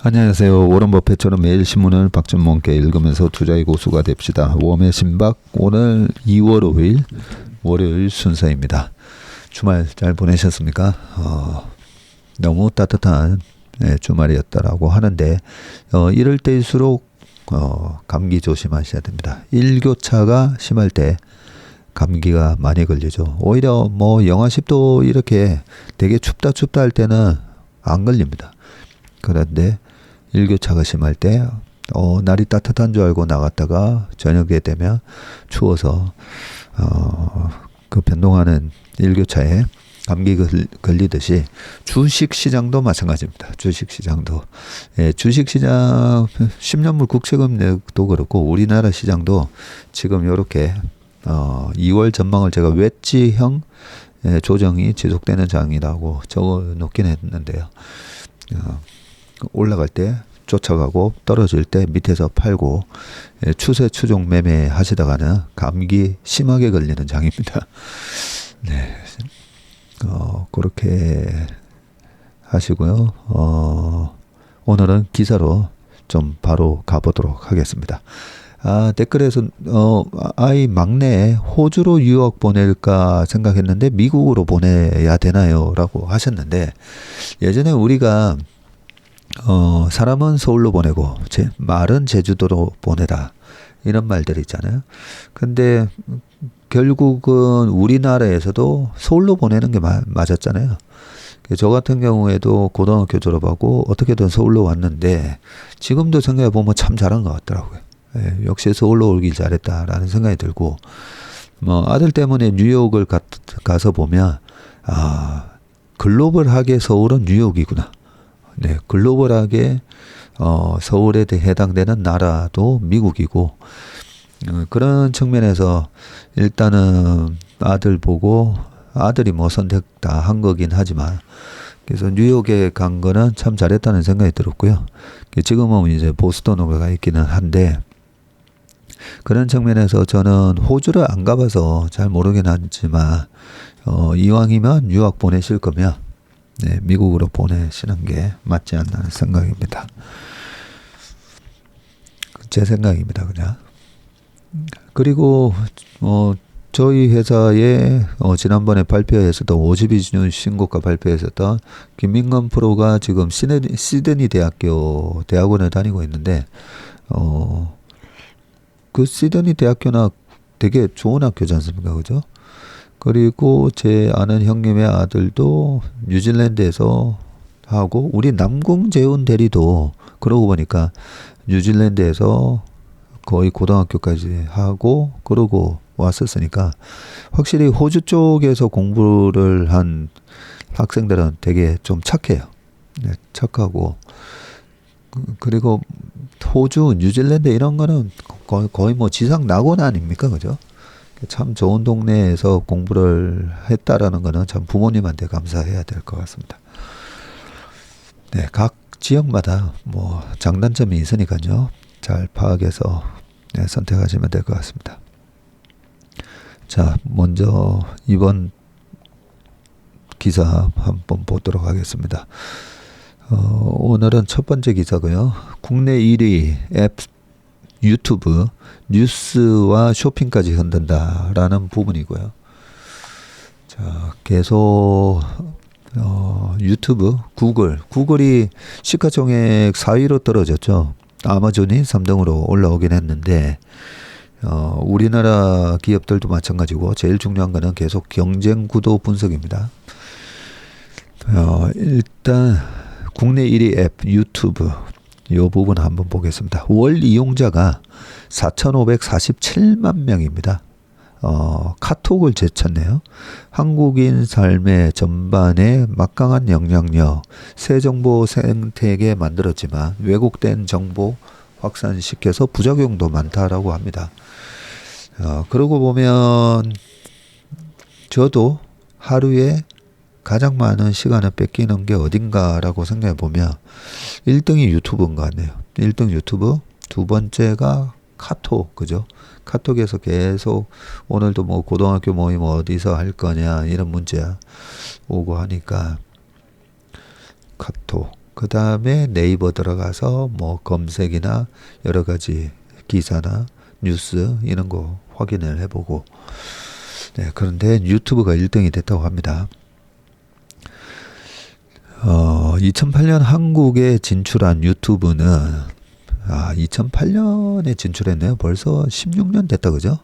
안녕하세요. 워런 버핏처럼 매일 신문을 박준mon께 읽으면서 투자의 고수가 됩시다. 웜의 신박 오늘 2월 5일 월요일 순서입니다. 주말 잘 보내셨습니까? 너무 따뜻한 주말이었다라고 하는데 이럴 때일수록 감기 조심하셔야 됩니다. 일교차가 심할 때 감기가 많이 걸리죠. 오히려 뭐 영하 10도 이렇게 되게 춥다 할 때는 안 걸립니다. 그런데 일교차가 심할 때 날이 따뜻한 줄 알고 나갔다가 저녁에 되면 추워서 그 변동하는 일교차에 감기 걸리듯이 주식시장도 마찬가지입니다. 주식시장도 주식시장 10년물 국채금리도 그렇고 우리나라 시장도 지금 이렇게 2월 전망을 제가 웨지형 조정이 지속되는 장이라고 적어 놓긴 했는데요. 올라갈 때 쫓아가고 떨어질 때 밑에서 팔고 추세 추종 매매 하시다가는 감기 심하게 걸리는 장입니다. 네, 그렇게 하시고요. 오늘은 기사로 좀 바로 가보도록 하겠습니다. 댓글에서 아이 막내 호주로 유학 보낼까 생각했는데 미국으로 보내야 되나요? 라고 하셨는데 예전에 우리가 사람은 서울로 보내고 말은 제주도로 보내라 이런 말들이 있잖아요. 근데 결국은 우리나라에서도 서울로 보내는 게 맞았잖아요. 저 같은 경우에도 고등학교 졸업하고 어떻게든 서울로 왔는데 지금도 생각해 보면 참 잘한 것 같더라고요. 역시 서울로 오길 잘했다라는 생각이 들고 아들 때문에 뉴욕을 가서 보면 글로벌하게 서울은 뉴욕이구나. 네, 글로벌하게 서울에 해당되는 나라도 미국이고 그런 측면에서 일단은 아들 보고 아들이 뭐 선택 다 한 거긴 하지만 그래서 뉴욕에 간 거는 참 잘했다는 생각이 들었고요. 지금은 이제 보스턴으로 가 있기는 한데 그런 측면에서 저는 호주를 안 가봐서 잘 모르긴 하지만 이왕이면 유학 보내실 거면 미국으로 보내시는 게 맞지 않나 생각입니다. 제 생각입니다, 그냥. 그리고 저희 회사에 지난번에 발표했었던 52주년 신고가 발표했었던 김민건 프로가 지금 시드니 대학원을 다니고 있는데 그 시드니 대학교나 되게 좋은 학교지 않습니까, 그죠? 그리고 제 아는 형님의 아들도 뉴질랜드에서 하고 우리 남궁재훈 대리도 그러고 보니까 뉴질랜드에서 거의 고등학교까지 하고 그러고 왔었으니까 확실히 호주 쪽에서 공부를 한 학생들은 되게 좀 착해요. 네, 착하고 그리고 호주, 뉴질랜드 이런 거는 거의 뭐 지상 낙원 아닙니까, 그죠? 참 좋은 동네에서 공부를 했다라는 거는 참 부모님한테 감사해야 될 것 같습니다. 네, 각 지역마다 뭐 장단점이 있으니까요. 잘 파악해서 선택하시면 될 것 같습니다. 자, 먼저 이번 기사 한번 보도록 하겠습니다. 오늘은 첫 번째 기사고요. 국내 1위 앱 유튜브 뉴스와 쇼핑까지 흔든다라는 부분이고요. 자, 계속 유튜브, 구글이 시가총액 4위로 떨어졌죠. 아마존이 3등으로 올라오긴 했는데 우리나라 기업들도 마찬가지고 제일 중요한 거는 계속 경쟁 구도 분석입니다. 일단 국내 1위 앱 유튜브 이 부분 한번 보겠습니다. 월 이용자가 4,547만 명입니다. 카톡을 제쳤네요. 한국인 삶의 전반에 막강한 영향력, 새 정보 생태계 만들었지만 왜곡된 정보 확산시켜서 부작용도 많다라고 합니다. 그러고 보면 저도 하루에 가장 많은 시간을 뺏기는 게 어딘가라고 생각해 보면 1등이 유튜브인 것 같네요. 1등 유튜브, 두 번째가 카톡, 그죠? 카톡에서 계속 오늘도 뭐 고등학교 모임 어디서 할 거냐 이런 문제 오고 하니까 카톡, 그 다음에 네이버 들어가서 뭐 검색이나 여러 가지 기사나 뉴스 이런 거 확인을 해보고, 네, 그런데 유튜브가 1등이 됐다고 합니다. 2008년 한국에 진출한 유튜브는 2008년에 진출했네요. 벌써 16년 됐다, 그죠?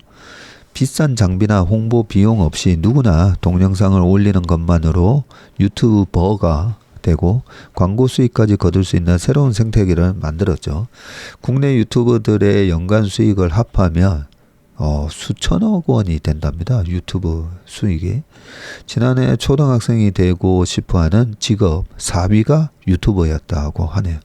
비싼 장비나 홍보 비용 없이 누구나 동영상을 올리는 것만으로 유튜버가 되고 광고 수익까지 거둘 수 있는 새로운 생태계를 만들었죠. 국내 유튜버들의 연간 수익을 합하면 수천억 원이 된답니다. 유튜브 수익이. 지난해 초등학생이 되고 싶어하는 직업 4위가 유튜버였다고 하네요.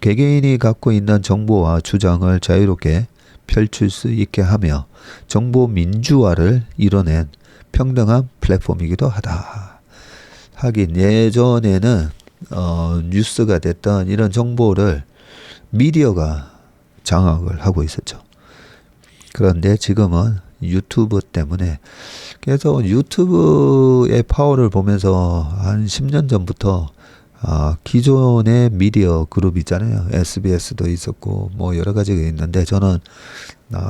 개개인이 갖고 있는 정보와 주장을 자유롭게 펼칠 수 있게 하며 정보 민주화를 이뤄낸 평등한 플랫폼이기도 하다. 하긴 예전에는 뉴스가 됐던 이런 정보를 미디어가 장악을 하고 있었죠. 그런데 지금은 유튜브 때문에, 그래서 유튜브의 파워를 보면서 한 10년 전부터 기존의 미디어 그룹 있잖아요. SBS도 있었고 뭐 여러 가지가 있는데 저는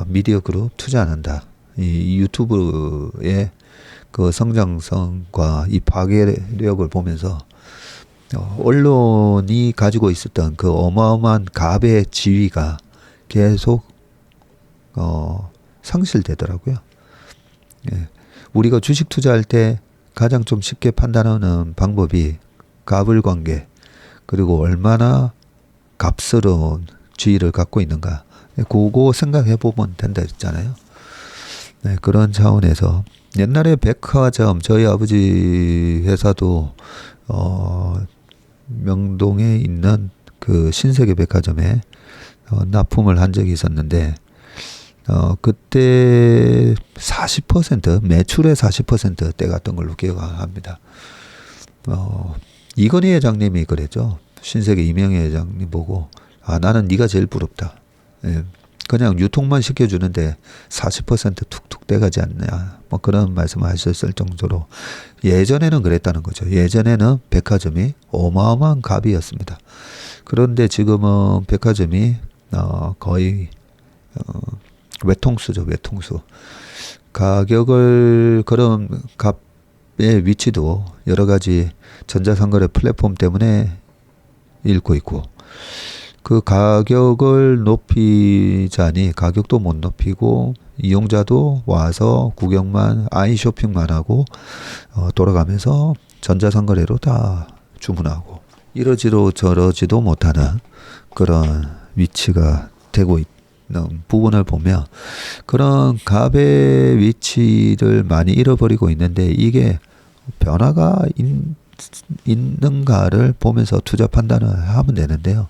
미디어 그룹 투자 안 한다. 이 유튜브의 그 성장성과 이 파괴력을 보면서 언론이 가지고 있었던 그 어마어마한 갑의 지위가 계속 상실되더라고요. 예. 우리가 주식 투자할 때 가장 좀 쉽게 판단하는 방법이 갑을 관계, 그리고 얼마나 값스러운 지위를 갖고 있는가, 그거 생각해 보면 된다 했잖아요. 네, 그런 차원에서 옛날에 백화점, 저희 아버지 회사도 명동에 있는 그 신세계 백화점에 납품을 한 적이 있었는데 그때 40% 매출의 40% 떼갔던 걸로 기억합니다. 이건희 회장님이 그랬죠. 신세계 이명희 회장님 보고 나는 네가 제일 부럽다. 예. 그냥 유통만 시켜주는데 40% 툭툭 떼가지 않냐. 뭐 그런 말씀을 하셨을 정도로 예전에는 그랬다는 거죠. 예전에는 백화점이 어마어마한 갑이었습니다. 그런데 지금은 백화점이 거의 외통수죠. 외통수. 가격을, 그런 값의 위치도 여러 가지 전자상거래 플랫폼 때문에 잃고 있고, 그 가격을 높이자니 가격도 못 높이고 이용자도 와서 구경만, 아이 쇼핑만 하고 돌아가면서 전자상거래로 다 주문하고 이러지도 저러지도 못하는 그런 위치가 되고 있는 부분을 보면, 그런 갑의 위치를 많이 잃어버리고 있는데 이게 변화가 있는가를 보면서 투자 판단을 하면 되는데요.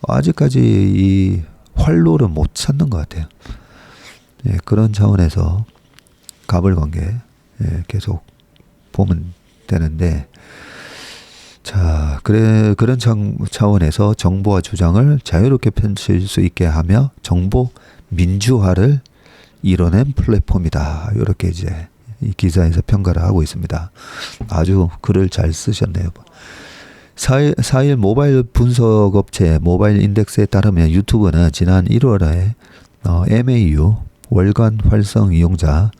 아직까지 이 활로를 못 찾는 것 같아요. 예, 그런 차원에서 갑을 관계 계속 보면 되는데, 자, 그런 차원에서 정보와 주장을 자유롭게 펼칠 수 있게 하며 정보 민주화를 이뤄낸 플랫폼이다. 이렇게 이제 이 기사에서 평가를 하고 있습니다. 아주 글을 잘 쓰셨네요. 4일 모바일 분석업체 모바일 인덱스에 따르면 유튜브는 지난 1월에 MAU 월간 활성 이용자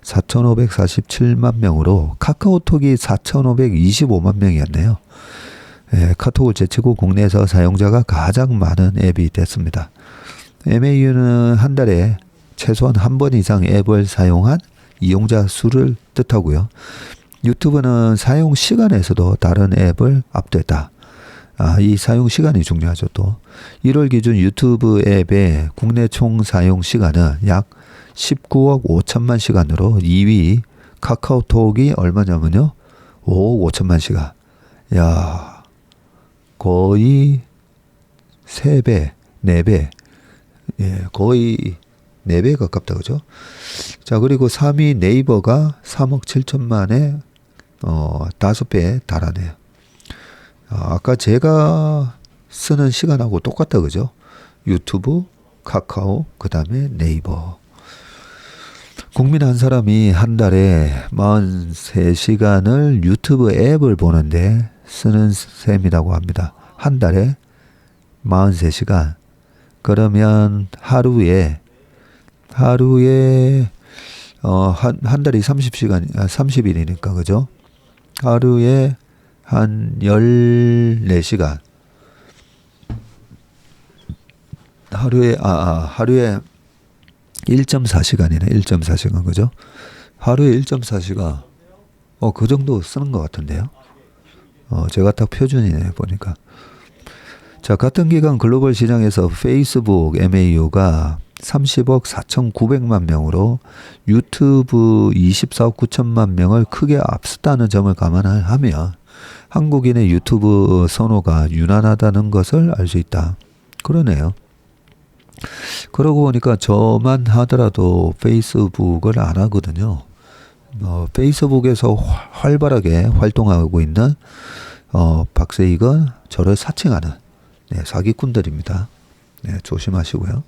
4,547만 명으로 카카오톡이 4,525만 명이었네요. 예, 카톡을 제치고 국내에서 사용자가 가장 많은 앱이 됐습니다. MAU는 한 달에 최소한 한 번 이상 앱을 사용한 이용자 수를 뜻하고요. 유튜브는 사용 시간에서도 다른 앱을 압도했다. 이 사용 시간이 중요하죠. 또 1월 기준 유튜브 앱의 국내 총 사용 시간은 약 19억 5천만 시간으로 2위 카카오톡이 얼마냐면요, 5억 5천만 시간. 야, 거의 3배, 4배, 예, 거의 4배 가깝다, 그죠? 자, 그리고 3위 네이버가 3억 7천만에 5배에 달하네요. 아까 제가 쓰는 시간하고 똑같다, 그죠? 유튜브, 카카오, 그 다음에 네이버. 국민 한 사람이 한 달에 43시간을 유튜브 앱을 보는데 쓰는 셈이라고 합니다. 한 달에 43시간. 그러면 하루에 한 달이 30시간, 30일이니까, 그죠? 하루에 한 14시간. 하루에 1.4시간이네. 1.4시간, 그죠? 하루에 1.4시간. 그 정도 쓰는 것 같은데요. 제가 딱 표준이네, 보니까. 자, 같은 기간 글로벌 시장에서 페이스북 MAU가 30억 4,900만 명으로 유튜브 24억 9천만 명을 크게 앞섰다는 점을 감안하면 한국인의 유튜브 선호가 유난하다는 것을 알 수 있다. 그러네요. 그러고 보니까 저만 하더라도 페이스북을 안 하거든요. 페이스북에서 활발하게 활동하고 있는 박세익은 저를 사칭하는 사기꾼들입니다. 조심하시고요.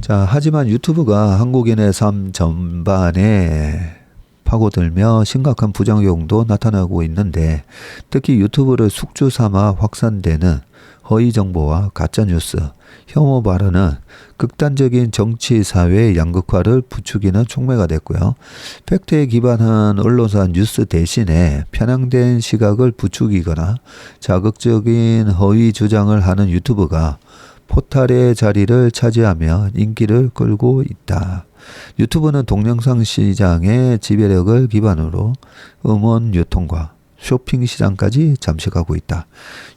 자, 하지만 유튜브가 한국인의 삶 전반에 파고들며 심각한 부작용도 나타나고 있는데, 특히 유튜브를 숙주 삼아 확산되는 허위 정보와 가짜 뉴스, 혐오 발언은 극단적인 정치 사회 양극화를 부추기는 촉매가 됐고요. 팩트에 기반한 언론사 뉴스 대신에 편향된 시각을 부추기거나 자극적인 허위 주장을 하는 유튜브가 포탈의 자리를 차지하며 인기를 끌고 있다. 유튜브는 동영상 시장의 지배력을 기반으로 음원 유통과 쇼핑 시장까지 잠식하고 있다.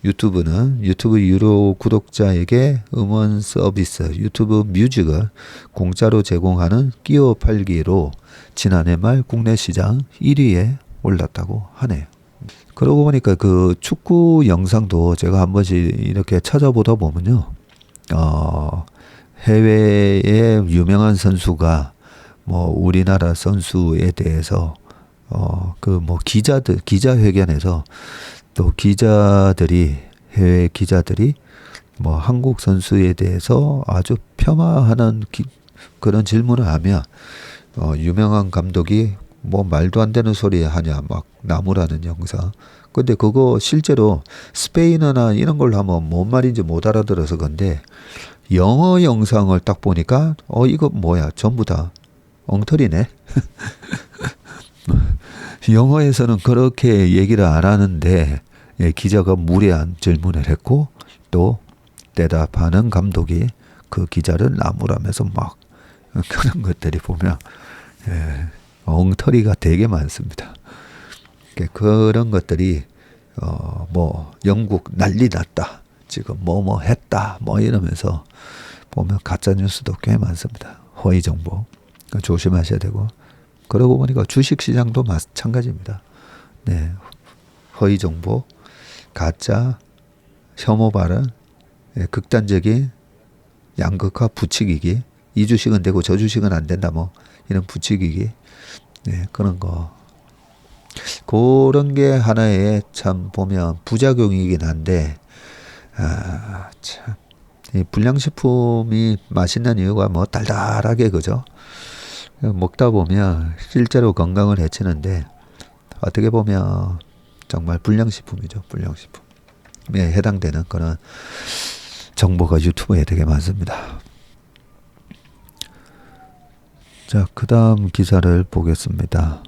유튜브는 유튜브 유료 구독자에게 음원 서비스 유튜브 뮤직을 공짜로 제공하는 끼워 팔기로 지난해 말 국내 시장 1위에 올랐다고 하네요. 그러고 보니까 그 축구 영상도 제가 한 번씩 이렇게 찾아보다 보면요. 해외의 유명한 선수가 우리나라 선수에 대해서 기자회견에서 또 해외 기자들이 한국 선수에 대해서 아주 폄하하는 그런 질문을 하면, 유명한 감독이 말도 안 되는 소리 하냐, 막 나무라는 영상. 근데 그거 실제로 스페인어나 이런 걸로 하면 뭔 말인지 못 알아들어서 근데 영어 영상을 딱 보니까, 이거 뭐야, 전부 다 엉터리네. 영어에서는 그렇게 얘기를 안 하는데 기자가 무례한 질문을 했고 또 대답하는 감독이 그 기자를 나무라면서 막 그런 것들이 보면 엉터리가 되게 많습니다. 그런 것들이 영국 난리 났다, 지금 뭐뭐 했다 이러면서 보면 가짜 뉴스도 꽤 많습니다. 허위 정보 조심하셔야 되고, 그러고 보니까 주식시장도 마찬가지입니다. 허위 정보, 가짜, 혐오 발언, 극단적인 양극화 부추기기, 이 주식은 되고 저 주식은 안 된다, 이런 부추기기, 그런 거. 그런 게 하나의 참 보면 부작용이긴 한데, 참, 이 불량식품이 맛있는 이유가 달달하게, 그죠? 먹다 보면 실제로 건강을 해치는데 어떻게 보면 정말 불량식품이죠. 불량식품에 해당되는 그런 정보가 유튜브에 되게 많습니다. 자, 그 다음 기사를 보겠습니다.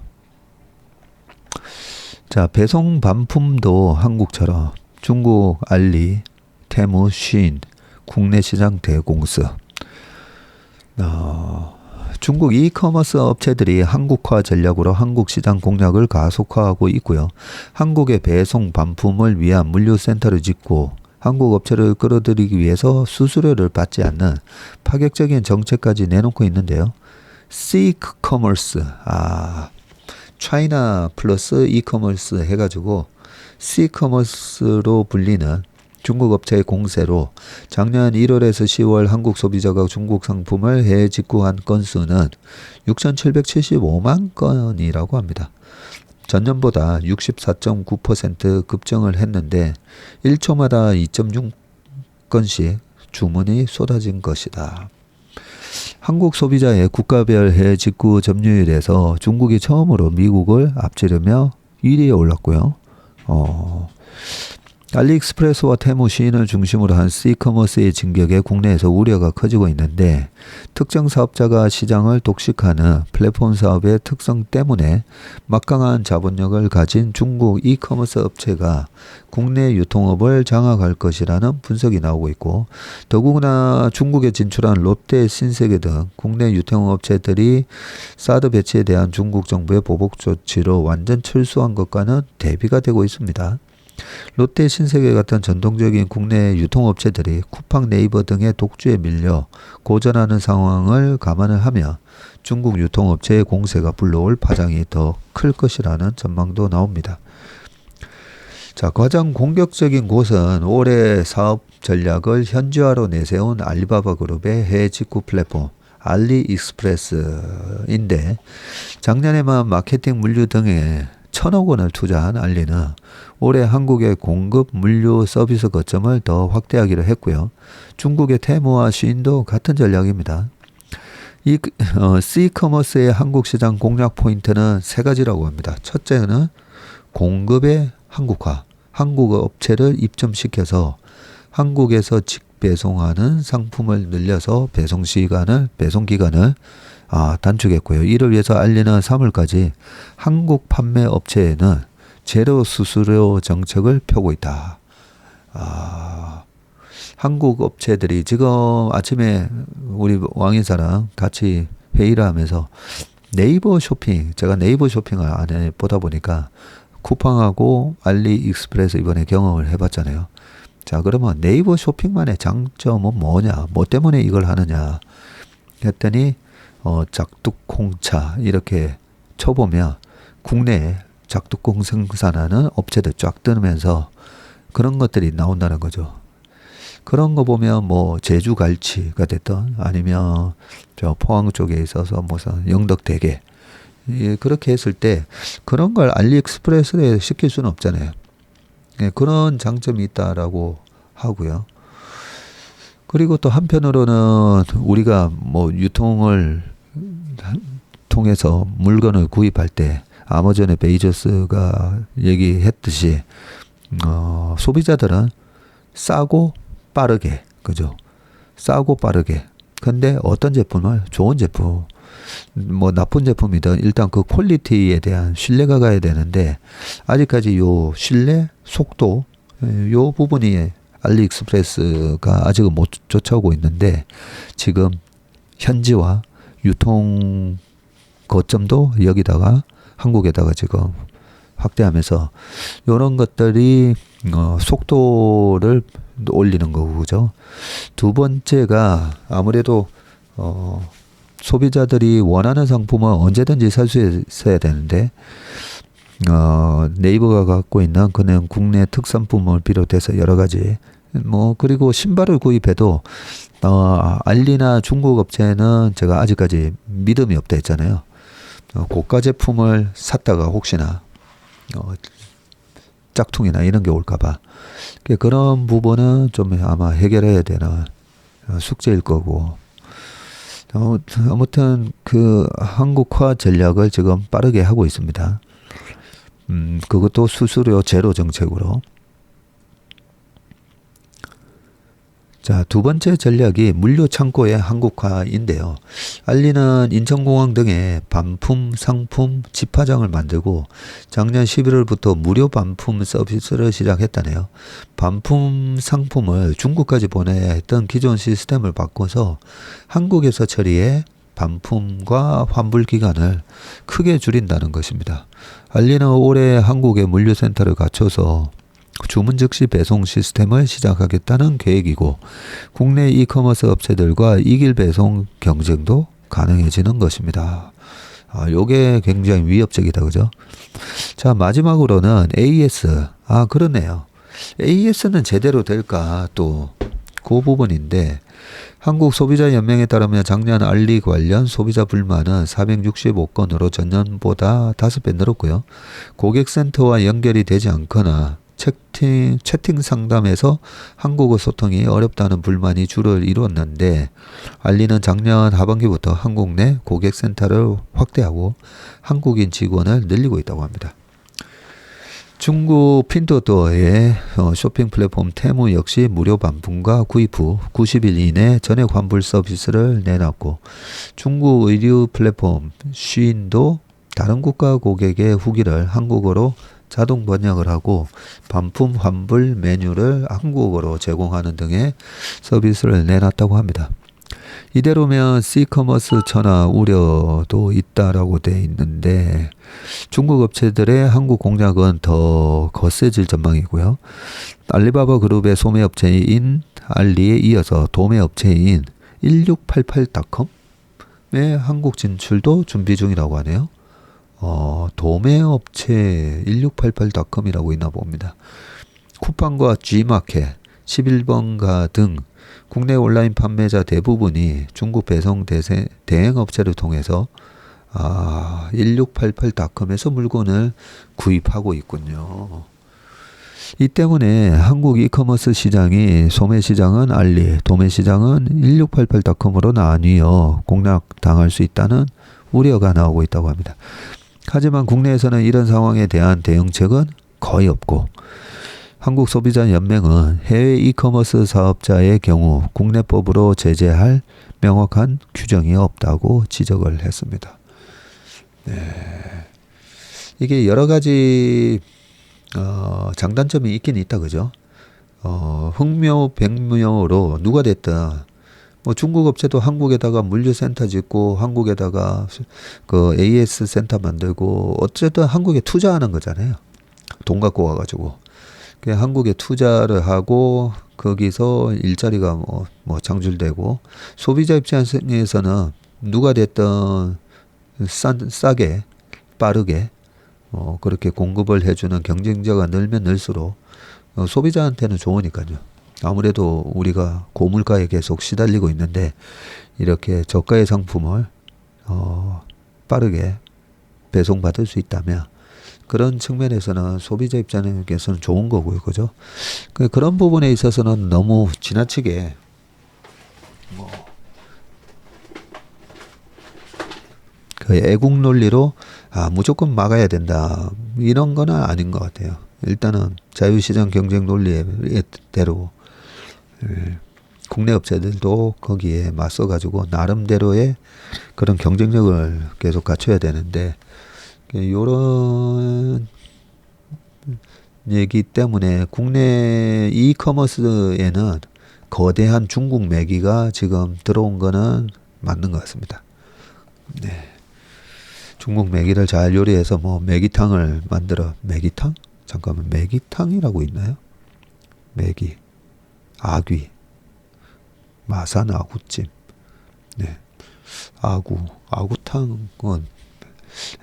자, 배송 반품도 한국처럼 중국 알리, 테무, 쉰, 국내 시장 대공스. 중국 이커머스 업체들이 한국화 전략으로 한국 시장 공략을 가속화하고 있고요. 한국의 배송 반품을 위한 물류센터를 짓고 한국 업체를 끌어들이기 위해서 수수료를 받지 않는 파격적인 정책까지 내놓고 있는데요. C커머스, 차이나 플러스 이커머스 해가지고 C커머스로 불리는 중국 업체의 공세로 작년 1월에서 10월 한국 소비자가 중국 상품을 해외 직구한 건수는 6,775만 건이라고 합니다. 전년보다 64.9% 급증을 했는데 1초마다 2.6건씩 주문이 쏟아진 것이다. 한국 소비자의 국가별 해외 직구 점유율에서 중국이 처음으로 미국을 앞지르며 1위에 올랐고요. 알리익스프레스와 테무 시인을 중심으로 한 C커머스의 진격에 국내에서 우려가 커지고 있는데 특정 사업자가 시장을 독식하는 플랫폼 사업의 특성 때문에 막강한 자본력을 가진 중국 이커머스 업체가 국내 유통업을 장악할 것이라는 분석이 나오고 있고 더구나 중국에 진출한 롯데, 신세계 등 국내 유통업체들이 사드 배치에 대한 중국 정부의 보복 조치로 완전 철수한 것과는 대비가 되고 있습니다. 롯데, 신세계 같은 전통적인 국내 유통업체들이 쿠팡, 네이버 등의 독주에 밀려 고전하는 상황을 감안을 하며 중국 유통업체의 공세가 불러올 파장이 더 클 것이라는 전망도 나옵니다. 자, 가장 공격적인 곳은 올해 사업 전략을 현지화로 내세운 알리바바 그룹의 해외 직구 플랫폼 알리익스프레스인데 작년에만 마케팅 물류 등에 1,000억 원을 투자한 알리는 올해 한국의 공급 물류 서비스 거점을 더 확대하기로 했고요. 중국의 테무와 쉬인도 같은 전략입니다. 이 C커머스의 한국 시장 공략 포인트는 세 가지라고 합니다. 첫째는 공급의 한국화, 한국 업체를 입점시켜서 한국에서 직배송하는 상품을 늘려서 배송 기간을 단축했고요. 이를 위해서 알리는 3월까지 한국 판매 업체에는 제로 수수료 정책을 펴고 있다. 한국 업체들이 지금 아침에 우리 왕인사랑 같이 회의를 하면서 네이버 쇼핑, 제가 네이버 쇼핑을 안에 보다 보니까 쿠팡하고 알리익스프레스 이번에 경험을 해봤잖아요. 자, 그러면 네이버 쇼핑만의 장점은 뭐냐? 뭐 때문에 이걸 하느냐? 했더니 짝뚝콩차 이렇게 쳐보면 국내에 짝뚝콩 생산하는 업체들 쫙 뜨면서 그런 것들이 나온다는 거죠. 그런 거 보면 뭐 제주 갈치가 됐던 아니면 저 포항 쪽에 있어서 무슨 영덕대게 그렇게 했을 때 그런 걸 알리익스프레스에 시킬 수는 없잖아요. 그런 장점이 있다라고 하고요. 그리고 또 한편으로는 우리가 뭐 유통을 통해서 물건을 구입할 때 아마존의 베이저스가 얘기했듯이 소비자들은 싸고 빠르게, 그죠? 싸고 빠르게. 근데 어떤 제품을 좋은 제품, 뭐 나쁜 제품이든 일단 그 퀄리티에 대한 신뢰가 가야 되는데 아직까지 요 신뢰, 속도, 요 부분이 알리익스프레스가 아직은 못 쫓아오고 있는데 지금 현지화 유통 거점도 여기다가 한국에다가 지금 확대하면서 이런 것들이 속도를 올리는 거고, 그죠? 두 번째가 아무래도 소비자들이 원하는 상품은 언제든지 살 수 있어야 되는데 네이버가 갖고 있는 그냥 국내 특산품을 비롯해서 여러 가지 그리고 신발을 구입해도 알리나 중국 업체는 제가 아직까지 믿음이 없다 했잖아요. 고가 제품을 샀다가 혹시나 짝퉁이나 이런 게 올까봐 그런 부분은 좀 아마 해결해야 되는 숙제일 거고 아무튼 그 한국화 전략을 지금 빠르게 하고 있습니다. 그것도 수수료 제로 정책으로. 자, 두 번째 전략이 물류 창고의 한국화인데요. 알리는 인천공항 등에 반품 상품 집화장을 만들고 작년 11월부터 무료 반품 서비스를 시작했다네요. 반품 상품을 중국까지 보내야 했던 기존 시스템을 바꿔서 한국에서 처리해 반품과 환불 기간을 크게 줄인다는 것입니다. 알리는 올해 한국에 물류센터를 갖춰서 주문 즉시 배송 시스템을 시작하겠다는 계획이고 국내 이커머스 업체들과 이길 배송 경쟁도 가능해지는 것입니다. 요게 굉장히 위협적이다, 그죠? 자, 마지막으로는 AS. 그러네요. AS는 제대로 될까? 또 그 부분인데 한국소비자연맹에 따르면 작년 알리 관련 소비자 불만은 465건으로 전년보다 5배 늘었고요. 고객센터와 연결이 되지 않거나 채팅 상담에서 한국어 소통이 어렵다는 불만이 주를 이뤘는데 알리는 작년 하반기부터 한국 내 고객센터를 확대하고 한국인 직원을 늘리고 있다고 합니다. 중국 핀토도어의 쇼핑 플랫폼 테무 역시 무료 반품과 구입 후 90일 이내 전액 환불 서비스를 내놨고, 중국 의류 플랫폼 쉬인도 다른 국가 고객의 후기를 한국어로 자동 번역을 하고 반품 환불 메뉴를 한국어로 제공하는 등의 서비스를 내놨다고 합니다. 이대로면 C커머스 천하 우려도 있다라고 돼 있는데, 중국 업체들의 한국 공략은 더 거세질 전망이고요. 알리바바 그룹의 소매업체인 알리에 이어서 도매업체인 1688.com의 한국 진출도 준비 중이라고 하네요. 도매업체 1688.com이라고 있나 봅니다. 쿠팡과 G마켓, 11번가 등 국내 온라인 판매자 대부분이 중국 배송 대행업체를 통해서 1688.com에서 물건을 구입하고 있군요. 이 때문에 한국 이커머스 시장이 소매 시장은 알리, 도매 시장은 1688.com으로 나뉘어 공략당할 수 있다는 우려가 나오고 있다고 합니다. 하지만 국내에서는 이런 상황에 대한 대응책은 거의 없고, 한국소비자연맹은 해외 이커머스 사업자의 경우 국내법으로 제재할 명확한 규정이 없다고 지적을 했습니다. 네. 이게 여러 가지 장단점이 있긴 있다, 그죠? 흥묘 백묘로 누가 됐든 뭐 중국 업체도 한국에다가 물류센터 짓고 한국에다가 그 AS 센터 만들고 어쨌든 한국에 투자하는 거잖아요. 돈 갖고 와가지고. 한국에 투자를 하고 거기서 일자리가 뭐 창출되고, 소비자 입장에서는 누가 됐든 싸게 빠르게 그렇게 공급을 해주는 경쟁자가 늘면 늘수록 소비자한테는 좋으니까요. 아무래도 우리가 고물가에 계속 시달리고 있는데 이렇게 저가의 상품을 빠르게 배송받을 수 있다면 그런 측면에서는 소비자 입장에서는 좋은 거고요, 그죠? 그런 부분에 있어서는 너무 지나치게 그 애국 논리로 무조건 막아야 된다 이런 거는 아닌 것 같아요. 일단은 자유시장 경쟁 논리대로 국내 업체들도 거기에 맞서 가지고 나름대로의 그런 경쟁력을 계속 갖춰야 되는데, 요런 얘기 때문에 국내 이커머스에는 거대한 중국 매기가 지금 들어온 거는 맞는 것 같습니다. 네. 중국 매기를 잘 요리해서 뭐 매기탕을 만들어, 매기탕? 잠깐만, 매기탕이라고 있나요? 매기, 아귀, 마산 아구찜, 네. 아구탕은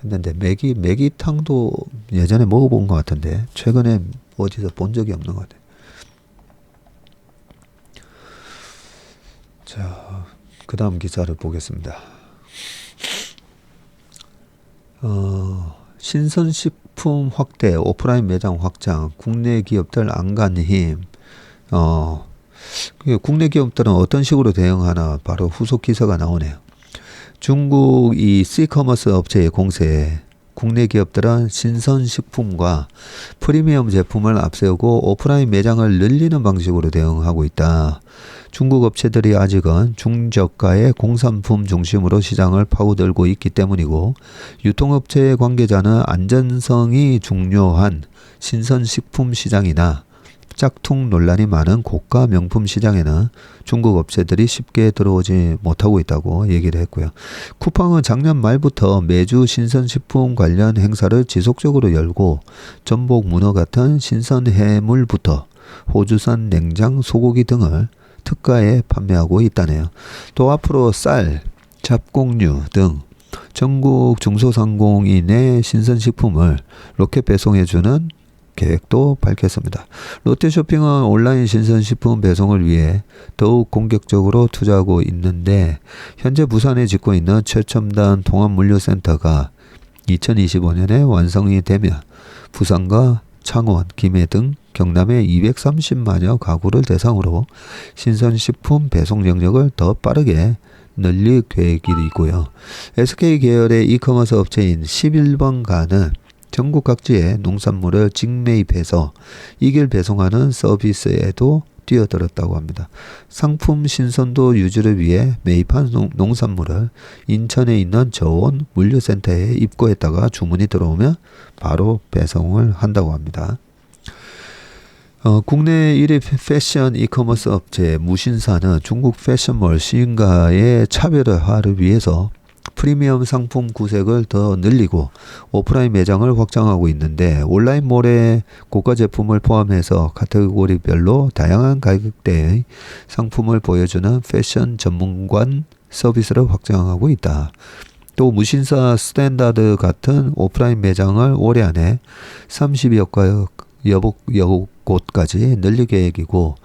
했는데 매기탕도 예전에 먹어본 것 같은데 최근에 어디서 본 적이 없는 것 같아요. 자, 그 다음 기사를 보겠습니다. 신선식품 확대, 오프라인 매장 확장, 국내 기업들 안간 힘. 국내 기업들은 어떤 식으로 대응하나 바로 후속 기사가 나오네요. 중국 이 C커머스 업체의 공세에 국내 기업들은 신선식품과 프리미엄 제품을 앞세우고 오프라인 매장을 늘리는 방식으로 대응하고 있다. 중국 업체들이 아직은 중저가의 공산품 중심으로 시장을 파고들고 있기 때문이고, 유통업체의 관계자는 안전성이 중요한 신선식품 시장이나 짝퉁 논란이 많은 고가 명품 시장에는 중국 업체들이 쉽게 들어오지 못하고 있다고 얘기를 했고요. 쿠팡은 작년 말부터 매주 신선식품 관련 행사를 지속적으로 열고 전복, 문어 같은 신선 해물부터 호주산 냉장 소고기 등을 특가에 판매하고 있다네요. 또 앞으로 쌀, 잡곡류 등 전국 중소상공인의 신선식품을 로켓 배송해주는 계획도 밝혔습니다. 롯데쇼핑은 온라인 신선식품 배송을 위해 더욱 공격적으로 투자하고 있는데, 현재 부산에 짓고 있는 최첨단 통합물류센터가 2025년에 완성이 되면 부산과 창원, 김해 등 경남의 230만여 가구를 대상으로 신선식품 배송 영역을 더 빠르게 늘릴 계획이고요. SK 계열의 이커머스 업체인 11번가는 전국 각지의 농산물을 직매입해서 이길 배송하는 서비스에도 뛰어들었다고 합니다. 상품 신선도 유지를 위해 매입한 농산물을 인천에 있는 저온 물류센터에 입고했다가 주문이 들어오면 바로 배송을 한다고 합니다. 국내 1위 패션 이커머스 업체 무신사는 중국 패션몰 시인가의 차별화를 위해서 프리미엄 상품 구색을 더 늘리고 오프라인 매장을 확장하고 있는데 온라인몰에 고가 제품을 포함해서 카테고리별로 다양한 가격대의 상품을 보여주는 패션 전문관 서비스를 확장하고 있다. 또 무신사 스탠다드 같은 오프라인 매장을 올해 안에 30여 곳까지 늘릴 계획이고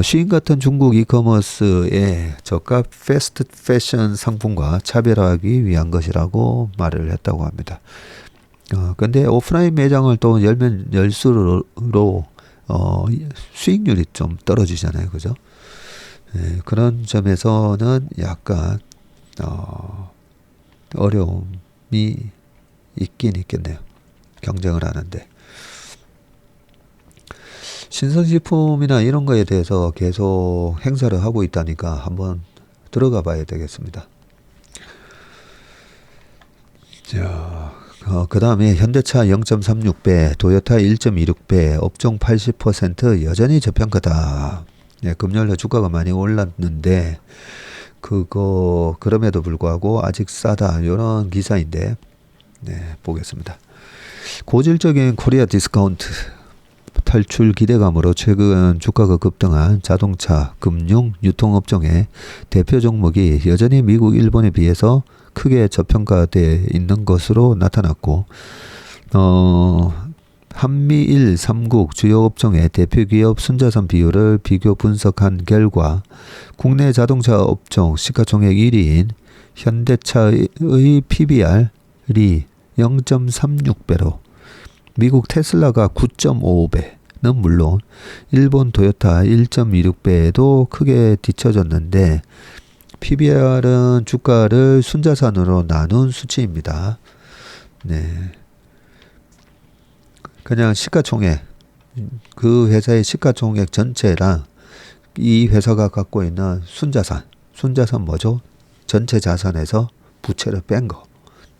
시인 같은 중국 이커머스의 저가 패스트 패션 상품과 차별화하기 위한 것이라고 말을 했다고 합니다. 근데 오프라인 매장을 또 열면 열수록 수익률이 좀 떨어지잖아요, 그죠? 그런 점에서는 약간 어려움이 있긴 있겠네요. 경쟁을 하는데. 신선식품이나 이런 거에 대해서 계속 행사를 하고 있다니까 한번 들어가 봐야 되겠습니다. 자, 그 다음에 현대차 0.36배, 도요타 1.26배, 업종 80% 여전히 저평가다. 네, 금요일에 주가가 많이 올랐는데 그럼에도 불구하고 아직 싸다. 이런 기사인데, 네, 보겠습니다. 고질적인 코리아 디스카운트 탈출 기대감으로 최근 주가가 급등한 자동차, 금융, 유통업종의 대표 종목이 여전히 미국, 일본에 비해서 크게 저평가되어 있는 것으로 나타났고 한미일 3국 주요 업종의 대표 기업 순자산 비율을 비교 분석한 결과 국내 자동차 업종 시가총액 1위인 현대차의 PBR이 0.36배로 미국 테슬라가 9.55배는 물론 일본 도요타 1.26배에도 크게 뒤처졌는데 PBR은 주가를 순자산으로 나눈 수치입니다. 네. 그냥 시가총액, 그 회사의 시가총액 전체랑 이 회사가 갖고 있는 순자산 뭐죠? 전체 자산에서 부채를 뺀 거.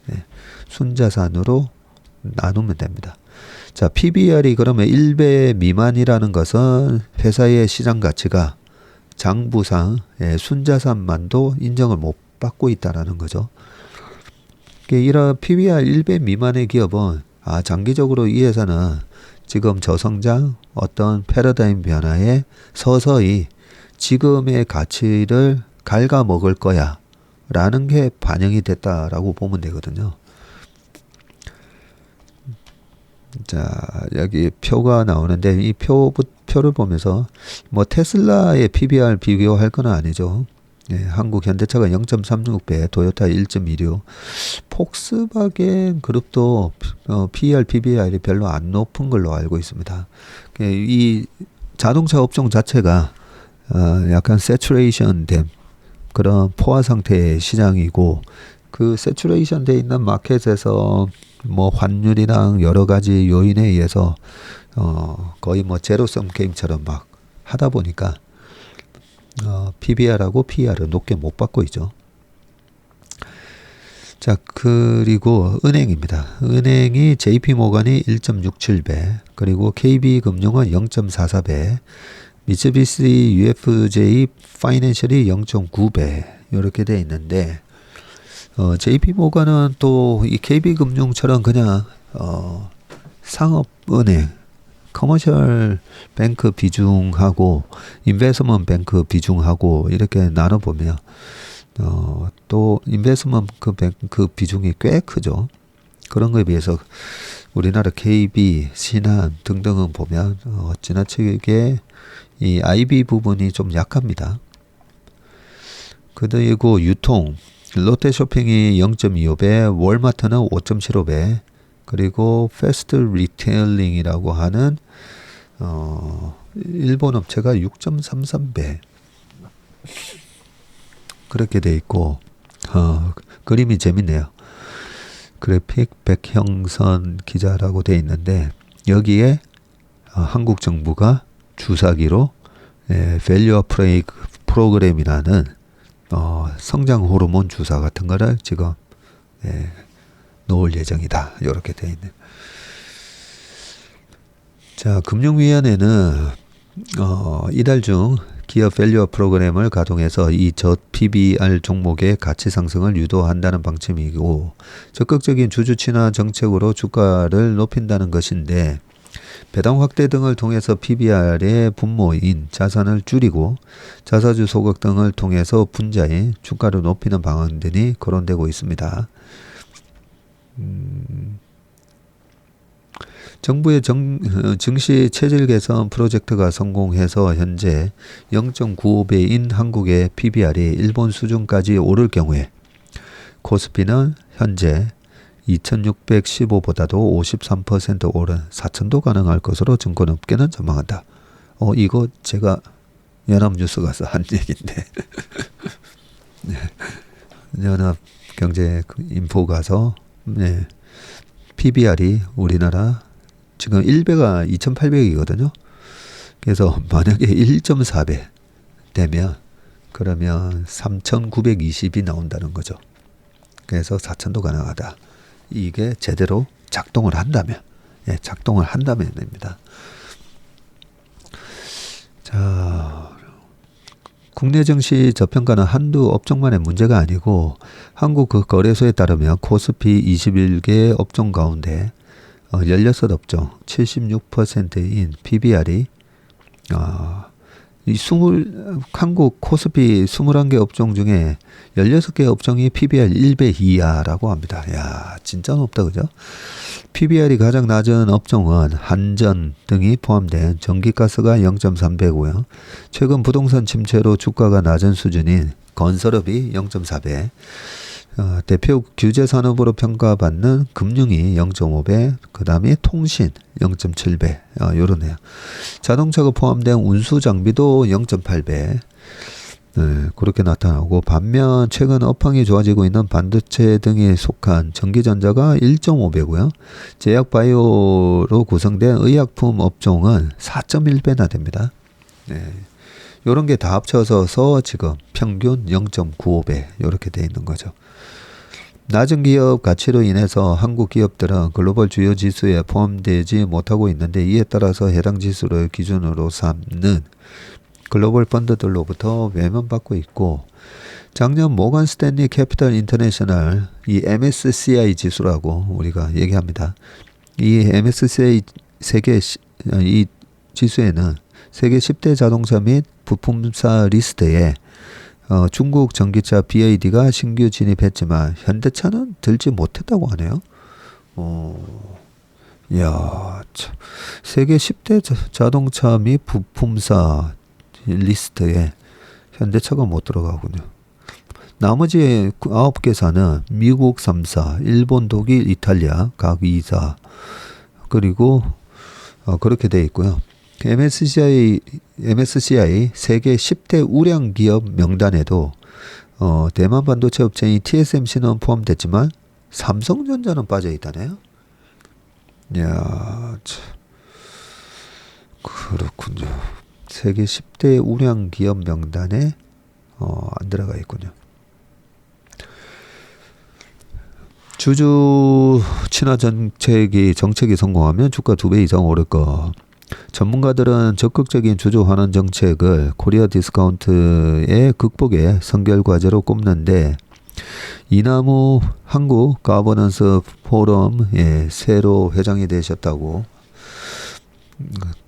네. 순자산으로 나누면 됩니다. 자, PBR이 그러면 1배 미만이라는 것은 회사의 시장 가치가 장부상 순자산만도 인정을 못 받고 있다라는 거죠. 이런 PBR 1배 미만의 기업은 장기적으로 이 회사는 지금 저성장 어떤 패러다임 변화에 서서히 지금의 가치를 갉아먹을 거야 라는 게 반영이 됐다라고 보면 되거든요. 자, 여기 표가 나오는데 이 표를 보면서 뭐 테슬라의 PBR 비교할 건 아니죠. 예, 한국 현대차가 0.36배, 도요타 1.26, 폭스바겐 그룹도 PER, PBR이 별로 안 높은 걸로 알고 있습니다. 이 자동차 업종 자체가 약간 세츄레이션 된 그런 포화 상태의 시장이고 그 세츄레이션 돼 있는 마켓에서 뭐 환율이랑 여러 가지 요인에 의해서 거의 뭐 제로섬 게임처럼 막 하다 보니까 PBR하고 PER을 높게 못 받고 있죠. 자, 그리고 은행입니다. 은행이 JP모건이 1.67배, 그리고 KB금융은 0.44배, 미쓰비시 UFJ 파이낸셜이 0.9배 이렇게 돼 있는데 JP모건은 또 이 KB금융처럼 그냥 상업은행 커머셜 뱅크 비중하고 인베스트먼트 뱅크 비중하고 이렇게 나눠보면 또 인베스트먼트 뱅크 비중이 꽤 크죠. 그런 거에 비해서 우리나라 KB, 신한 등등은 보면 지나치게 이 IB 부분이 좀 약합니다. 그리고 유통, 롯데쇼핑이 0.25배, 월마트는 5.75배, 그리고 패스트 리테일링이라고 하는 일본 업체가 6.33배 그렇게 돼 있고 그림이 재밌네요. 그래픽 백형선 기자라고 돼 있는데 여기에 한국 정부가 주사기로 밸류어 프로그램이라는 성장 호르몬 주사 같은 거를 지금 놓을 예정이다. 이렇게 돼 있네요. 자, 금융위원회는 이달 중 기업 밸류어 프로그램을 가동해서 이 저 PBR 종목의 가치 상승을 유도한다는 방침이고 적극적인 주주 친화 정책으로 주가를 높인다는 것인데 배당 확대 등을 통해서 PBR의 분모인 자산을 줄이고 자사주 소각 등을 통해서 분자인 주가를 높이는 방안들이 거론되고 있습니다. 정부의 증시 체질 개선 프로젝트가 성공해서 현재 0.95배인 한국의 PBR이 일본 수준까지 오를 경우에 코스피는 현재 2615보다도 53% 오른 4천도 가능할 것으로 증권업계는 전망한다. 이거 제가 연합뉴스 가서 한 얘기인데 네. 연합경제인포 가서 PBR이 우리나라 지금 1배가 2,800이거든요. 그래서 만약에 1.4배 되면 그러면 3,920이 나온다는 거죠. 그래서 4천도 가능하다. 이게 제대로 작동을 한다면, 작동을 한다면입니다. 자, 국내 증시 저평가는 한두 업종만의 문제가 아니고 한국 그 거래소에 따르면 코스피 21개 업종 가운데 16업종 76%인 PBR이 한국 코스피 21개 업종 중에 16개 업종이 PBR 1배 이하라고 합니다. 야, 진짜 높다, 그죠? PBR이 가장 낮은 업종은 한전 등이 포함된 전기가스가 0.3배고요. 최근 부동산 침체로 주가가 낮은 수준인 건설업이 0.4배, 대표 규제 산업으로 평가받는 금융이 0.5배, 그 다음에 통신 0.7배, 요러네요. 자동차가 포함된 운수 장비도 0.8배, 그렇게 나타나고, 반면 최근 업황이 좋아지고 있는 반도체 등에 속한 전기전자가 1.5배고요. 제약 바이오로 구성된 의약품 업종은 4.1배나 됩니다. 요런 게 다 합쳐서 지금 평균 0.95배 이렇게 돼 있는 거죠. 낮은 기업 가치로 인해서 한국 기업들은 글로벌 주요 지수에 포함되지 못하고 있는데 이에 따라서 해당 지수를 기준으로 삼는 글로벌 펀드들로부터 외면받고 있고, 작년 모건 스탠리 캐피털 인터내셔널 이 MSCI 지수라고 우리가 얘기합니다. 이 MSCI 이 지수에는 세계 10대 자동차 및 부품사 리스트에 중국 전기차 BYD가 신규 진입했지만 현대차는 들지 못했다고 하네요. 야, 세계 10대 자동차 및 부품사 리스트에 현대차가 못 들어가군요. 나머지 9개사는 미국 3사, 일본, 독일, 이탈리아 각 2사, 그리고 그렇게 돼 있고요. MSCI 세계 10대 우량 기업 명단에도 대만 반도체 업체인 TSMC는 포함됐지만 삼성전자는 빠져 있다네요. 야, 참, 그렇군요. 세계 10대 우량 기업 명단에 안 들어가 있군요. 주주 친화 정책이 성공하면 주가 2배 이상 오를 거. 전문가들은 적극적인 주주 환원 정책을 코리아 디스카운트의 극복의 선결 과제로 꼽는데, 이남우 한국 가버넌스 포럼의 새로 회장이 되셨다고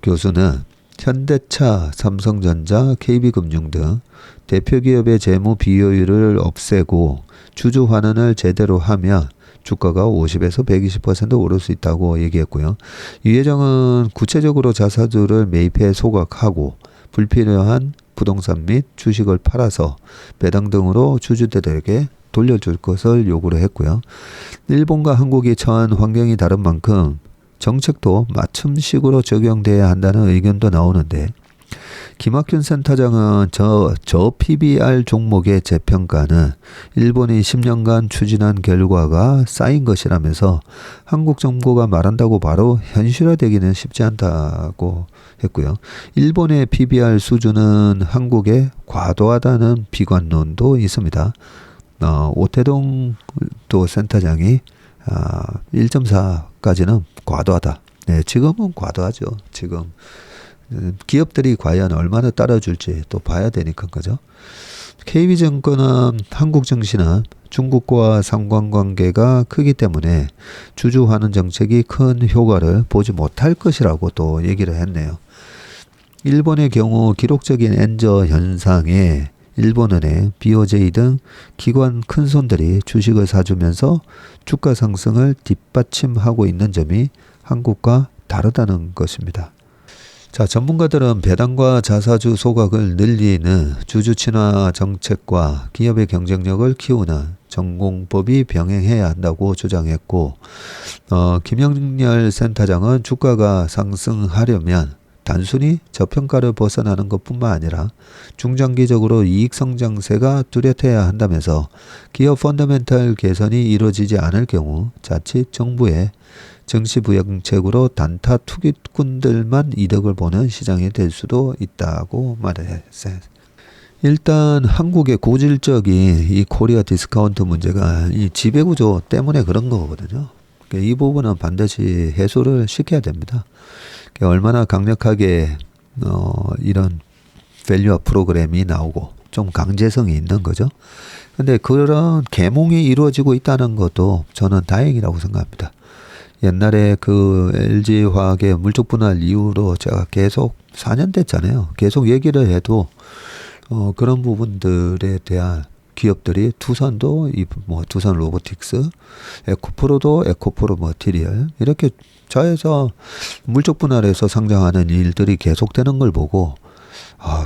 교수는 현대차, 삼성전자, KB금융 등 대표 기업의 재무 비효율을 없애고 주주 환원을 제대로 하면 주가가 50에서 120% 오를 수 있다고 얘기했고요. 이 회장은 구체적으로 자사주를 매입해 소각하고 불필요한 부동산 및 주식을 팔아서 배당 등으로 주주들에게 돌려줄 것을 요구를 했고요. 일본과 한국이 처한 환경이 다른 만큼 정책도 맞춤식으로 적용돼야 한다는 의견도 나오는데, 김학균 센터장은 저 PBR 종목의 재평가는 일본이 10년간 추진한 결과가 쌓인 것이라면서 한국 정부가 말한다고 바로 현실화되기는 쉽지 않다고 했고요. 일본의 PBR 수준은 한국에 과도하다는 비관론도 있습니다. 오태동 또 센터장이 1.4까지는 과도하다. 네, 지금은 과도하죠. 지금 기업들이 과연 얼마나 따라줄지 또 봐야 되니까 그죠. KB증권은 한국증시는 중국과 상관관계가 크기 때문에 주주환원 정책이 큰 효과를 보지 못할 것이라고 또 얘기를 했네요. 일본의 경우 기록적인 엔저 현상에 일본은행, BOJ 등 기관 큰손들이 주식을 사주면서 주가 상승을 뒷받침하고 있는 점이 한국과 다르다는 것입니다. 자, 전문가들은 배당과 자사주 소각을 늘리는 주주 친화 정책과 기업의 경쟁력을 키우는 전공법이 병행해야 한다고 주장했고, 김영렬 센터장은 주가가 상승하려면 단순히 저평가를 벗어나는 것뿐만 아니라 중장기적으로 이익 성장세가 뚜렷해야 한다면서 기업 펀더멘털 개선이 이루어지지 않을 경우 자칫 정부의 증시부양책으로 단타 투기꾼들만 이득을 보는 시장이 될 수도 있다고 말했어요. 일단 한국의 고질적인 이 코리아 디스카운트 문제가 이 지배구조 때문에 그런 거거든요. 이 부분은 반드시 해소를 시켜야 됩니다. 얼마나 강력하게 이런 밸류업 프로그램이 나오고 좀 강제성이 있는 거죠. 근데 그런 계몽이 이루어지고 있다는 것도 저는 다행이라고 생각합니다. 옛날에 그 LG화학의 물적 분할 이후로 제가 계속 4년 됐잖아요. 계속 얘기를 해도 그런 부분들에 대한 기업들이 두산도 두산 로보틱스, 에코프로도 에코프로 머티리얼 이렇게 자회사 물적 분할해서 상장하는 일들이 계속되는 걸 보고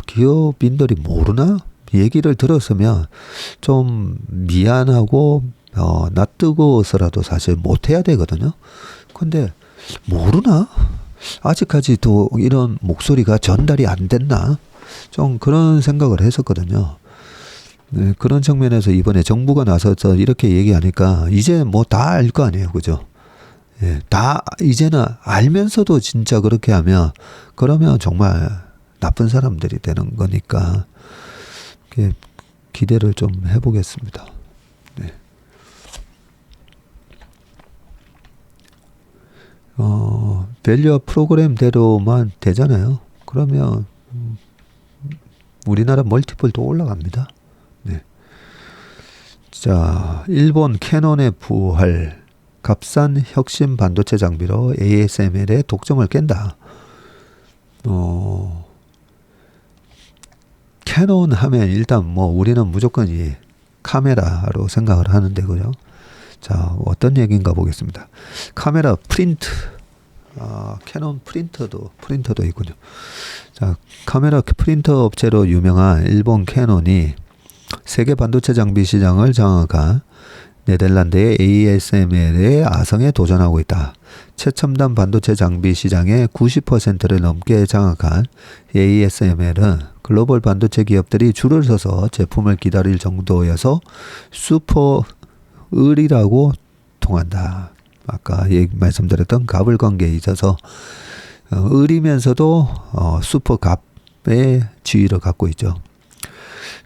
기업인들이 모르나? 얘기를 들었으면 좀 미안하고 낯뜨거워서라도 사실 못해야 되거든요. 근데 모르나? 아직까지도 이런 목소리가 전달이 안 됐나? 좀 그런 생각을 했었거든요. 네, 그런 측면에서 이번에 정부가 나서서 이렇게 얘기하니까 이제 뭐 다 알 거 아니에요. 그죠? 예, 다 이제는 알면서도 진짜 그렇게 하면 그러면 정말 나쁜 사람들이 되는 거니까 기대를 좀 해보겠습니다. 네. 밸류업 프로그램대로만 되잖아요. 그러면 우리나라 멀티플도 올라갑니다. 네. 자, 일본 캐논의 부활, 값싼 혁신 반도체 장비로 ASML의 독점을 깬다. 캐논 하면 일단 우리는 무조건 이 카메라로 생각을 하는데 그죠? 자, 어떤 얘기인가 보겠습니다. 카메라 프린트, 캐논 프린터도 있군요. 자, 카메라 프린터 업체로 유명한 일본 캐논이 세계 반도체 장비 시장을 장악한 네덜란드의 ASML의 아성에 도전하고 있다. 최첨단 반도체 장비 시장의 90%를 넘게 장악한 ASML은 글로벌 반도체 기업들이 줄을 서서 제품을 기다릴 정도여서 슈퍼을이라고 통한다. 아까 말씀드렸던 갑을 관계에 있어서 을이면서도 슈퍼갑의 지위를 갖고 있죠.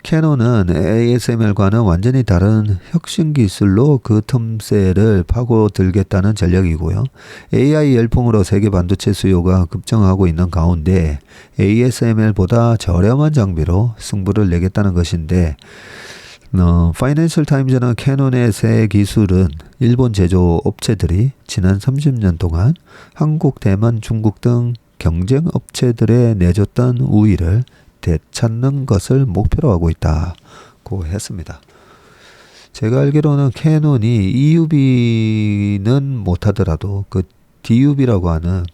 캐논은 ASML과는 완전히 다른 혁신 기술로 그 틈새를 파고들겠다는 전략이고요. AI 열풍으로 세계 반도체 수요가 급증하고 있는 가운데 ASML보다 저렴한 장비로 승부를 내겠다는 것인데 파이낸셜 타임즈는 캐논의 새 기술은 일본 제조 업체들이 지난 30년 동안 한국, 대만, 중국 등 경쟁 업체들에 내줬던 우위를 되찾는 것을 목표로 하고 있다고 했습니다. 제가 알기로는 캐논이 EUV는 못하더라도 그 DUV라고 하는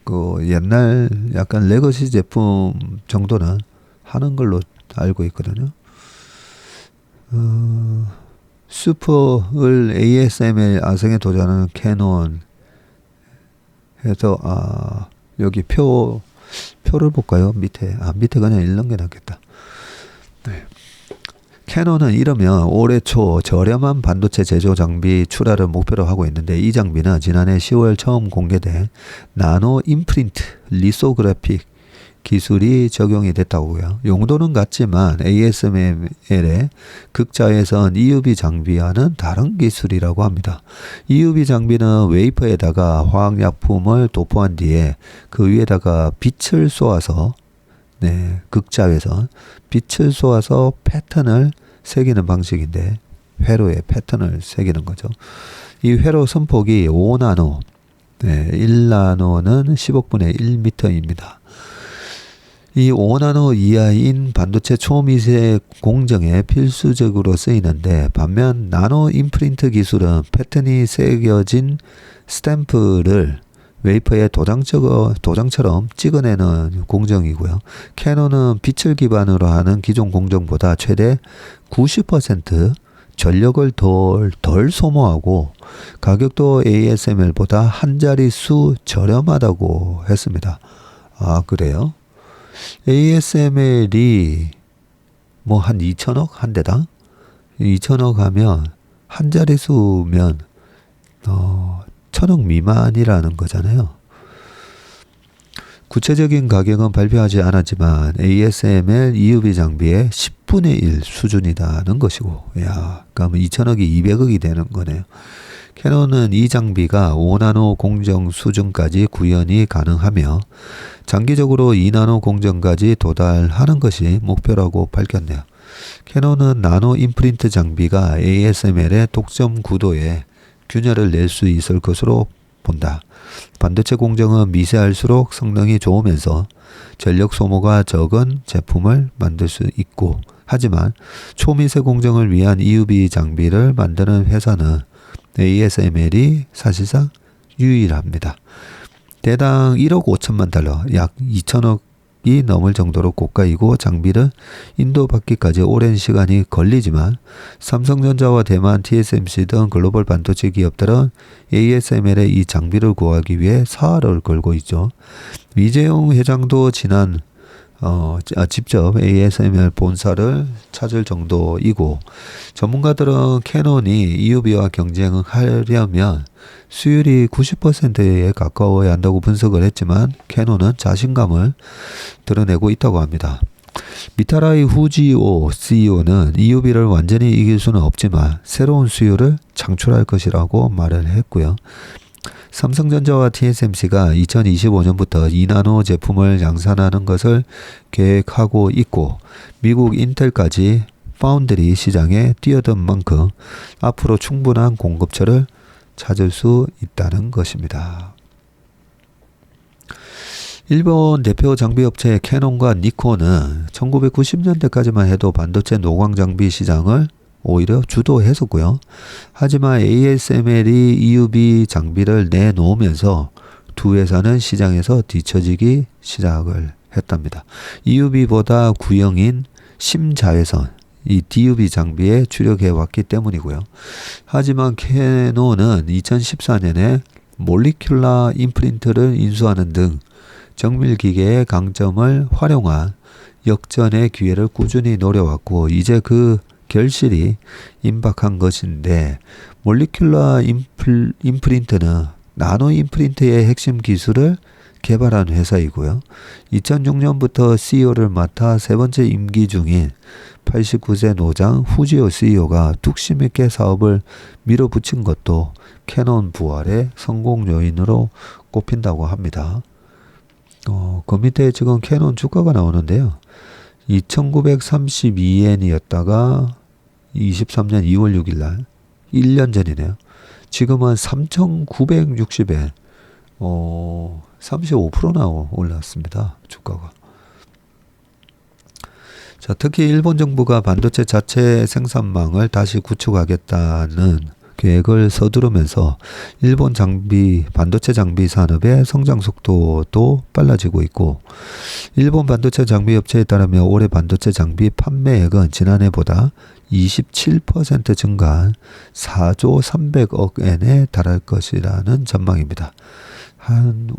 그 옛날 약간 레거시 제품 정도는 하는 걸로 알고 있거든요. 슈퍼을 ASML 아성에 도전하는 캐논 해서 여기 표 표를 볼까요? 밑에 그냥 읽는 게 낫겠다. 네. 캐논은 이러면 올해 초 저렴한 반도체 제조 장비 출하를 목표로 하고 있는데, 이 장비는 지난해 10월 처음 공개된 나노 임프린트 리소그래픽 기술이 적용이 됐다고요. 용도는 같지만 ASML의 극자외선 EUV 장비와는 다른 기술이라고 합니다. EUV 장비는 웨이퍼에다가 화학약품을 도포한 뒤에 그 위에다가 빛을 쏘아서, 극자외선 빛을 쏘아서 패턴을 새기는 방식인데, 회로에 패턴을 새기는 거죠. 이 회로 선폭이 5나노, 1나노는 10억분의 1m입니다. 이 5나노 이하인 반도체 초미세 공정에 필수적으로 쓰이는데, 반면 나노 임프린트 기술은 패턴이 새겨진 스탬프를 웨이퍼에 도장처럼 찍어내는 공정이고요. 캐논은 빛을 기반으로 하는 기존 공정보다 최대 90% 전력을 덜 소모하고 가격도 ASML보다 한 자릿수 저렴하다고 했습니다. 아, 그래요? ASML이 뭐 한 2천억 한 대당? 2천억 하면 한 자릿수면 1,000억 미만이라는 거잖아요. 구체적인 가격은 발표하지 않았지만 ASML EUV 장비의 10분의 1 수준이라는 것이고, 그러면 2천억이 200억이 되는 거네요. 캐논은 이 장비가 5나노 공정 수준까지 구현이 가능하며 장기적으로 2나노 공정까지 도달하는 것이 목표라고 밝혔네요. 캐논은 나노 임프린트 장비가 ASML의 독점 구도에 균열을 낼 수 있을 것으로 본다. 반도체 공정은 미세할수록 성능이 좋으면서 전력 소모가 적은 제품을 만들 수 있고, 하지만 초미세 공정을 위한 EUV 장비를 만드는 회사는 ASML이 사실상 유일합니다. 대당 1억 5천만 달러, 약 2천억이 넘을 정도로 고가이고, 장비를 인도받기까지 오랜 시간이 걸리지만 삼성전자와 대만 TSMC 등 글로벌 반도체 기업들은 ASML의 이 장비를 구하기 위해 사활을 걸고 있죠. 이재용 회장도 직접 ASML 본사를 찾을 정도이고, 전문가들은 캐논이 EUV와 경쟁을 하려면 수율이 90%에 가까워야 한다고 분석을 했지만, 캐논은 자신감을 드러내고 있다고 합니다. 미타라이 후지오 CEO는 EUV를 완전히 이길 수는 없지만 새로운 수요를 창출할 것이라고 말을 했고요. 삼성전자와 TSMC가 2025년부터 2나노 제품을 양산하는 것을 계획하고 있고, 미국 인텔까지 파운드리 시장에 뛰어든 만큼 앞으로 충분한 공급처를 찾을 수 있다는 것입니다. 일본 대표 장비업체 캐논과 니콘은 1990년대까지만 해도 반도체 노광 장비 시장을 오히려 주도했었고요. 하지만 ASML이 EUV 장비를 내놓으면서 두 회사는 시장에서 뒤처지기 시작을 했답니다. EUV보다 구형인 심자외선, 이 DUV 장비에 주력해왔기 때문이고요. 하지만 캐논은 2014년에 몰리큘라 임프린트를 인수하는 등 정밀기계의 강점을 활용한 역전의 기회를 꾸준히 노려왔고, 이제 그 결실이 임박한 것인데, 몰리큘라 임프린트는 나노 임프린트의 핵심 기술을 개발한 회사이고요. 2006년부터 CEO를 맡아 세 번째 임기 중인 89세 노장 후지오 CEO가 뚝심 있게 사업을 밀어붙인 것도 캐논 부활의 성공 요인으로 꼽힌다고 합니다. 그 밑에 지금 캐논 주가가 나오는데요. 2,932엔이었다가 23년 2월 6일 날 1년 전이네요. 지금은 3,960엔, 35%나 올랐습니다. 주가가. 자, 특히 일본 정부가 반도체 자체 생산망을 다시 구축하겠다는 계획을 서두르면서 일본 반도체 장비 산업의 성장 속도도 빨라지고 있고, 일본 반도체 장비 업체에 따르면 올해 반도체 장비 판매액은 지난해보다 27% 증가한 4조 300억 엔에 달할 것이라는 전망입니다. 한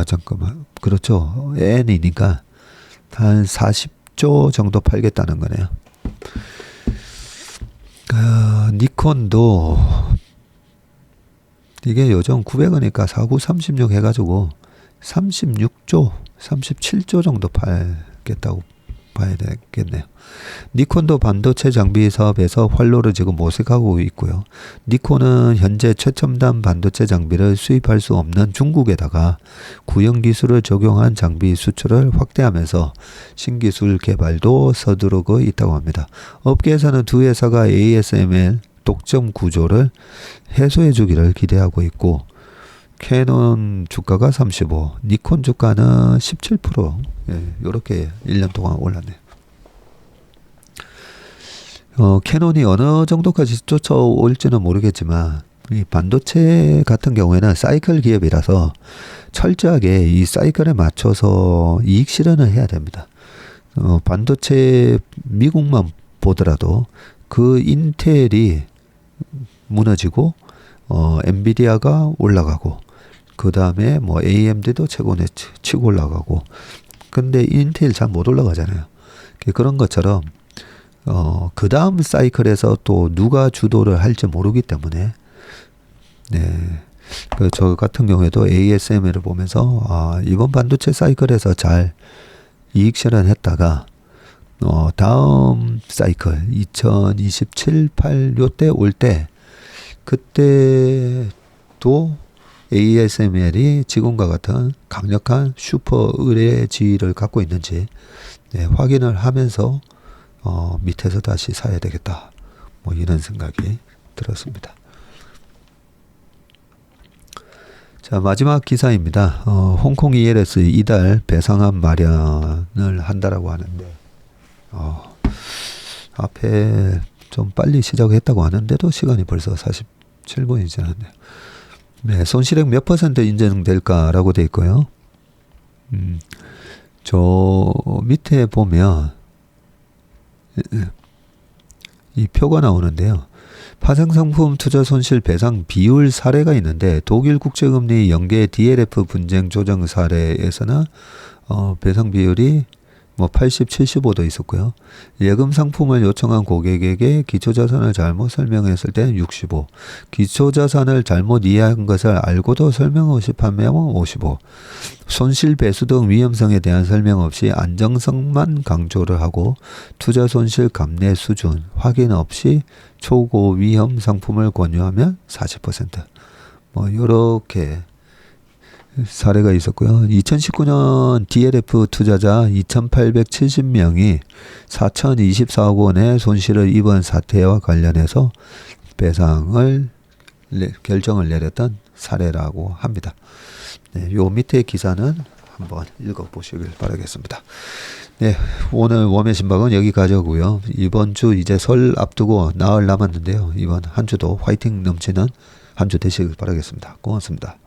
잠깐만. 그렇죠. N이니까 한 40조 정도 팔겠다는 거네요. 니콘도 이게 요즘 900원이니까 4936 해가지고 36조, 37조 정도 팔겠다고 봐야 되겠네요. 니콘도 반도체 장비 사업에서 활로를 지금 모색하고 있고요. 니콘은 현재 최첨단 반도체 장비를 수입할 수 없는 중국에다가 구형 기술을 적용한 장비 수출을 확대하면서 신기술 개발도 서두르고 있다고 합니다. 업계에서는 두 회사가 ASML 독점 구조를 해소해 주기를 기대하고 있고, 캐논 주가가 35, 니콘 주가는 17%, 이렇게 1년 동안 올랐네요. 캐논이 어느 정도까지 쫓아올지는 모르겠지만, 이 반도체 같은 경우에는 사이클 기업이라서 철저하게 이 사이클에 맞춰서 이익 실현을 해야 됩니다. 반도체 미국만 보더라도 그 인텔이 무너지고, 엔비디아가 올라가고, 그 다음에 뭐 AMD도 최고네 치고 올라가고, 근데 인텔 잘 못 올라가잖아요. 그런 것처럼 그 다음 사이클에서 또 누가 주도를 할지 모르기 때문에, 저 같은 경우에도 ASML을 보면서 이번 반도체 사이클에서 잘 이익 실현했다가 다음 사이클 2027, 8 요때 올 때, 그때도 ASML이 지금과 같은 강력한 슈퍼 의뢰지위를 갖고 있는지 확인을 하면서 밑에서 다시 사야 되겠다, 뭐 이런 생각이 들었습니다. 자, 마지막 기사입니다. 홍콩 ELS 이달 배상안 마련을 한다라고 하는데, 앞에 좀 빨리 시작했다고 하는데도 시간이 벌써 47분이 지났네요. 네, 손실액 몇 퍼센트 인정될까라고 되어 있고요. 저 밑에 보면 이 표가 나오는데요. 파생상품 투자 손실 배상 비율 사례가 있는데, 독일 국제금리 연계 DLF 분쟁 조정 사례에서는 배상 비율이 뭐 80, 75도 있었고요. 예금 상품을 요청한 고객에게 기초자산을 잘못 설명했을 때 65, 기초자산을 잘못 이해한 것을 알고도 설명 없이 판매하면 55, 손실 배수 등 위험성에 대한 설명 없이 안정성만 강조를 하고 투자 손실 감내 수준 확인 없이 초고 위험 상품을 권유하면 40%, 뭐 요렇게 사례가 있었고요. 2019년 DLF 투자자 2,870명이 4,024억 원의 손실을 입은 사태와 관련해서 배상을 결정을 내렸던 사례라고 합니다. 네, 요 밑에 기사는 한번 읽어보시길 바라겠습니다. 네, 오늘 웜의 신박은 여기까지고요. 이번 주 이제 설 앞두고 나흘 남았는데요. 이번 한 주도 화이팅 넘치는 한 주 되시길 바라겠습니다. 고맙습니다.